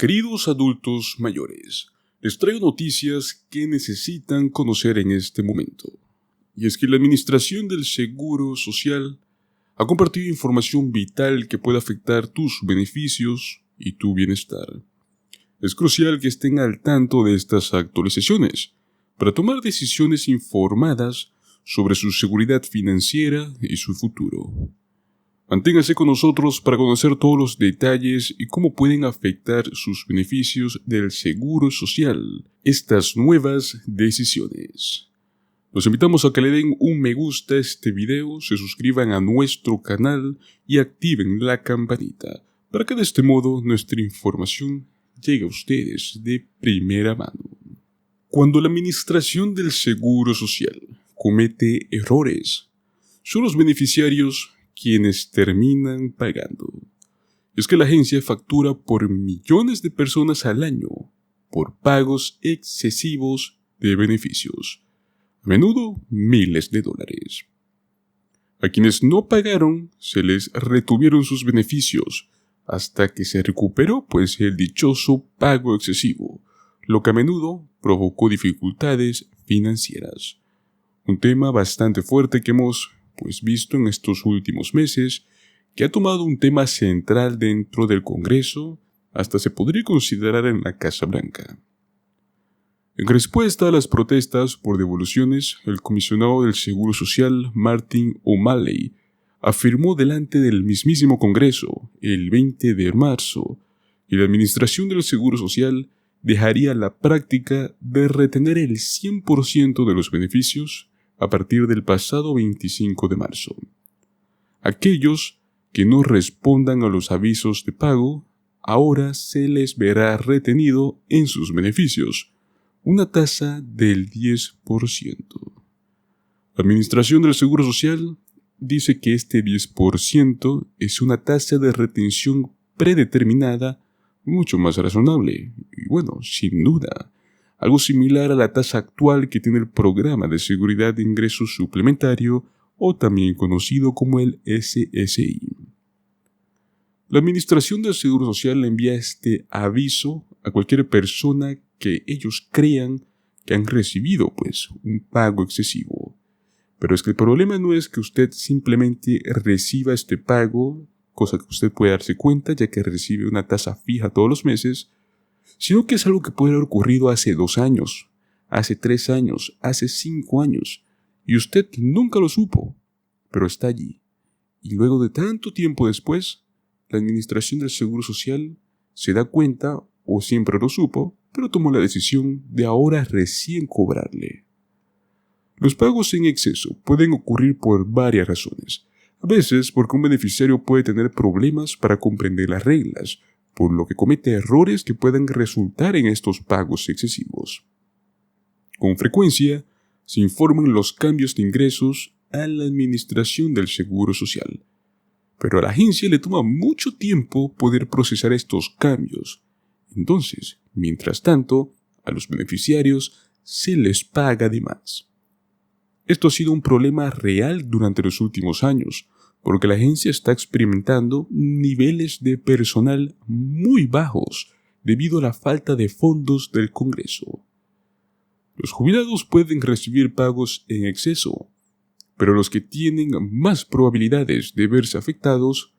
Queridos adultos mayores, les traigo noticias que necesitan conocer en este momento. Y es que la Administración del Seguro Social ha compartido información vital que puede afectar tus beneficios y tu bienestar. Es crucial que estén al tanto de estas actualizaciones para tomar decisiones informadas sobre su seguridad financiera y su futuro. Manténgase con nosotros para conocer todos los detalles y cómo pueden afectar sus beneficios del Seguro Social estas nuevas decisiones. Los invitamos a que le den un me gusta a este video, se suscriban a nuestro canal y activen la campanita para que de este modo nuestra información llegue a ustedes de primera mano. Cuando la Administración del Seguro Social comete errores, son los beneficiarios quienes terminan pagando. Es que la agencia factura por millones de personas al año por pagos excesivos de beneficios, a menudo miles de dólares. A quienes no pagaron se les retuvieron sus beneficios hasta que se recuperó el dichoso pago excesivo, lo que a menudo provocó dificultades financieras. Un tema bastante fuerte que hemos visto en estos últimos meses, que ha tomado un tema central dentro del Congreso, hasta se podría considerar en la Casa Blanca. En respuesta a las protestas por devoluciones, el comisionado del Seguro Social, Martin O'Malley, afirmó delante del mismísimo Congreso, el 20 de marzo, que la Administración del Seguro Social dejaría la práctica de retener el 100% de los beneficios a partir del pasado 25 de marzo. Aquellos que no respondan a los avisos de pago, ahora se les verá retenido en sus beneficios una tasa del 10%. La Administración del Seguro Social dice que este 10% es una tasa de retención predeterminada mucho más razonable y sin duda, algo similar a la tasa actual que tiene el Programa de Seguridad de Ingresos Suplementario o también conocido como el SSI. La Administración del Seguro Social envía este aviso a cualquier persona que ellos crean que han recibido un pago excesivo. Pero es que el problema no es que usted simplemente reciba este pago, cosa que usted puede darse cuenta ya que recibe una tasa fija todos los meses, sino que es algo que puede haber ocurrido hace 2 años, hace 3 años, hace 5 años, y usted nunca lo supo, pero está allí. Y luego de tanto tiempo después, la Administración del Seguro Social se da cuenta, o siempre lo supo, pero tomó la decisión de ahora recién cobrarle. Los pagos en exceso pueden ocurrir por varias razones. A veces porque un beneficiario puede tener problemas para comprender las reglas, por lo que comete errores que pueden resultar en estos pagos excesivos. Con frecuencia, se informan los cambios de ingresos a la Administración del Seguro Social, pero a la agencia le toma mucho tiempo poder procesar estos cambios. Entonces, mientras tanto, a los beneficiarios se les paga de más. Esto ha sido un problema real durante los últimos años, porque la agencia está experimentando niveles de personal muy bajos debido a la falta de fondos del Congreso. Los jubilados pueden recibir pagos en exceso, pero los que tienen más probabilidades de verse afectados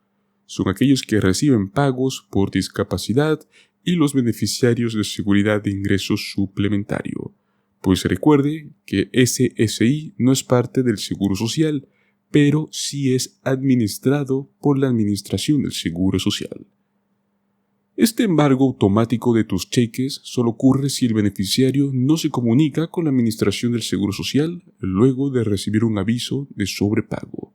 son aquellos que reciben pagos por discapacidad y los beneficiarios de seguridad de ingresos suplementario, pues recuerde que SSI no es parte del Seguro Social, pero sí es administrado por la Administración del Seguro Social. Este embargo automático de tus cheques solo ocurre si el beneficiario no se comunica con la Administración del Seguro Social luego de recibir un aviso de sobrepago.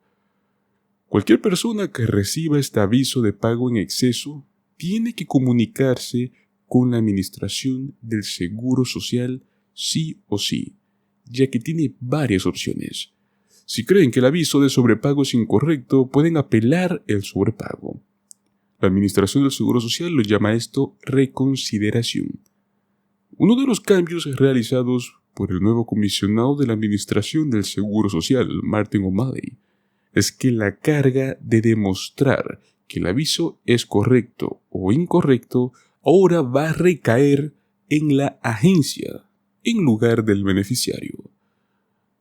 Cualquier persona que reciba este aviso de pago en exceso tiene que comunicarse con la Administración del Seguro Social sí o sí, ya que tiene varias opciones. Si creen que el aviso de sobrepago es incorrecto, pueden apelar el sobrepago. La Administración del Seguro Social lo llama esto reconsideración. Uno de los cambios realizados por el nuevo comisionado de la Administración del Seguro Social, Martin O'Malley, es que la carga de demostrar que el aviso es correcto o incorrecto ahora va a recaer en la agencia en lugar del beneficiario,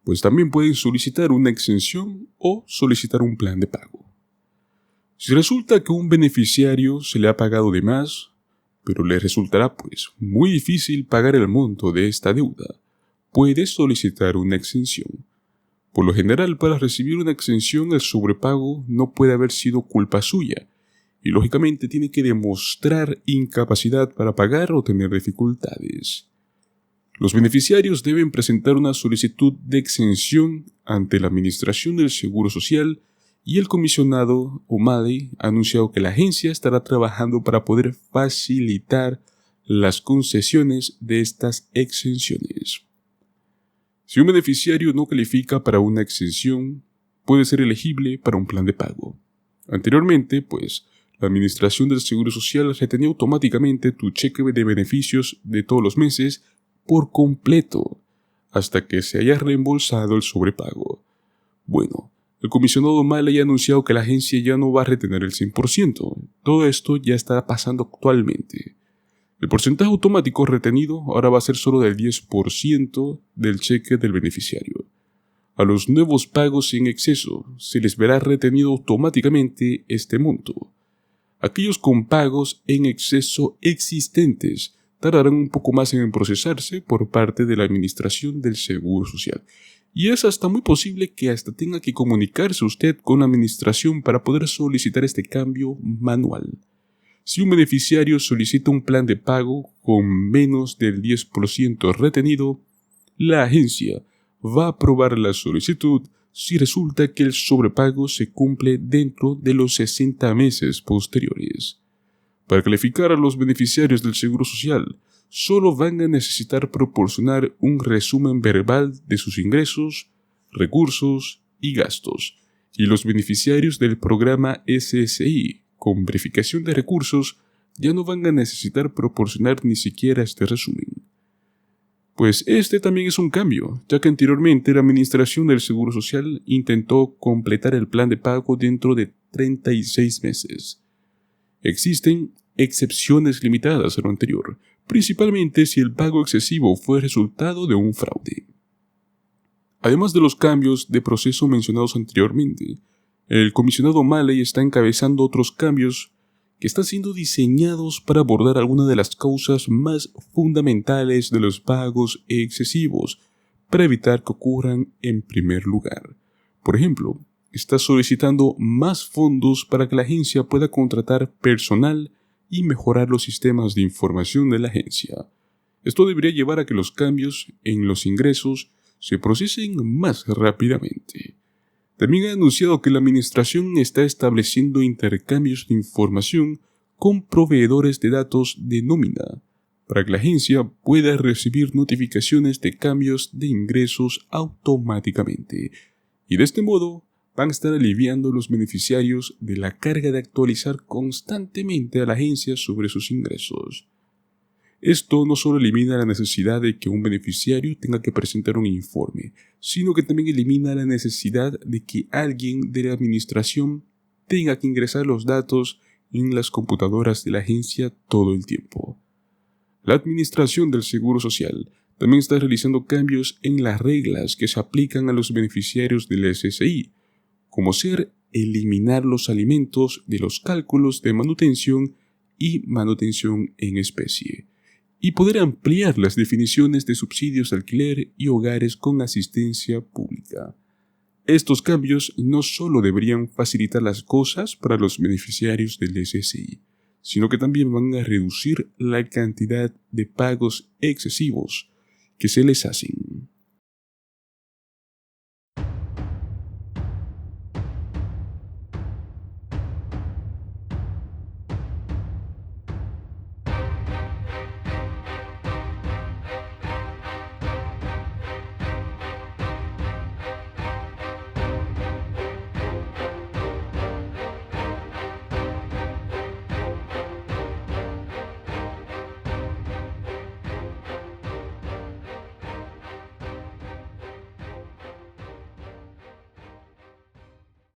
pues también pueden solicitar una exención o solicitar un plan de pago. Si resulta que a un beneficiario se le ha pagado de más, pero le resultará muy difícil pagar el monto de esta deuda, puede solicitar una exención. Por lo general, para recibir una exención, el sobrepago no puede haber sido culpa suya, y lógicamente tiene que demostrar incapacidad para pagar o tener dificultades. Los beneficiarios deben presentar una solicitud de exención ante la Administración del Seguro Social y el comisionado O'Malley ha anunciado que la agencia estará trabajando para poder facilitar las concesiones de estas exenciones. Si un beneficiario no califica para una exención, puede ser elegible para un plan de pago. Anteriormente, la Administración del Seguro Social retenía automáticamente tu cheque de beneficios de todos los meses por completo, hasta que se haya reembolsado el sobrepago. Bueno, el comisionado O'Malley ha anunciado que la agencia ya no va a retener el 100%. Todo esto ya está pasando actualmente. El porcentaje automático retenido ahora va a ser solo del 10% del cheque del beneficiario. A los nuevos pagos en exceso se les verá retenido automáticamente este monto. Aquellos con pagos en exceso existentes tardarán un poco más en procesarse por parte de la Administración del Seguro Social. Y es hasta muy posible que hasta tenga que comunicarse usted con la Administración para poder solicitar este cambio manual. Si un beneficiario solicita un plan de pago con menos del 10% retenido, la agencia va a aprobar la solicitud si resulta que el sobrepago se cumple dentro de los 60 meses posteriores. Para calificar a los beneficiarios del Seguro Social, solo van a necesitar proporcionar un resumen verbal de sus ingresos, recursos y gastos, y los beneficiarios del programa SSI con verificación de recursos ya no van a necesitar proporcionar ni siquiera este resumen. Pues este también es un cambio, ya que anteriormente la Administración del Seguro Social intentó completar el plan de pago dentro de 36 meses. Existen excepciones limitadas a lo anterior, principalmente si el pago excesivo fue resultado de un fraude. Además de los cambios de proceso mencionados anteriormente, el comisionado O'Malley está encabezando otros cambios que están siendo diseñados para abordar algunas de las causas más fundamentales de los pagos excesivos, para evitar que ocurran en primer lugar. Por ejemplo, está solicitando más fondos para que la agencia pueda contratar personal y mejorar los sistemas de información de la agencia. Esto debería llevar a que los cambios en los ingresos se procesen más rápidamente. También ha anunciado que la administración está estableciendo intercambios de información con proveedores de datos de nómina, para que la agencia pueda recibir notificaciones de cambios de ingresos automáticamente. Y de este modo, van a estar aliviando a los beneficiarios de la carga de actualizar constantemente a la agencia sobre sus ingresos. Esto no solo elimina la necesidad de que un beneficiario tenga que presentar un informe, sino que también elimina la necesidad de que alguien de la administración tenga que ingresar los datos en las computadoras de la agencia todo el tiempo. La Administración del Seguro Social también está realizando cambios en las reglas que se aplican a los beneficiarios del SSI, como ser eliminar los alimentos de los cálculos de manutención y manutención en especie, y poder ampliar las definiciones de subsidios de alquiler y hogares con asistencia pública. Estos cambios no solo deberían facilitar las cosas para los beneficiarios del SSI, sino que también van a reducir la cantidad de pagos excesivos que se les hacen.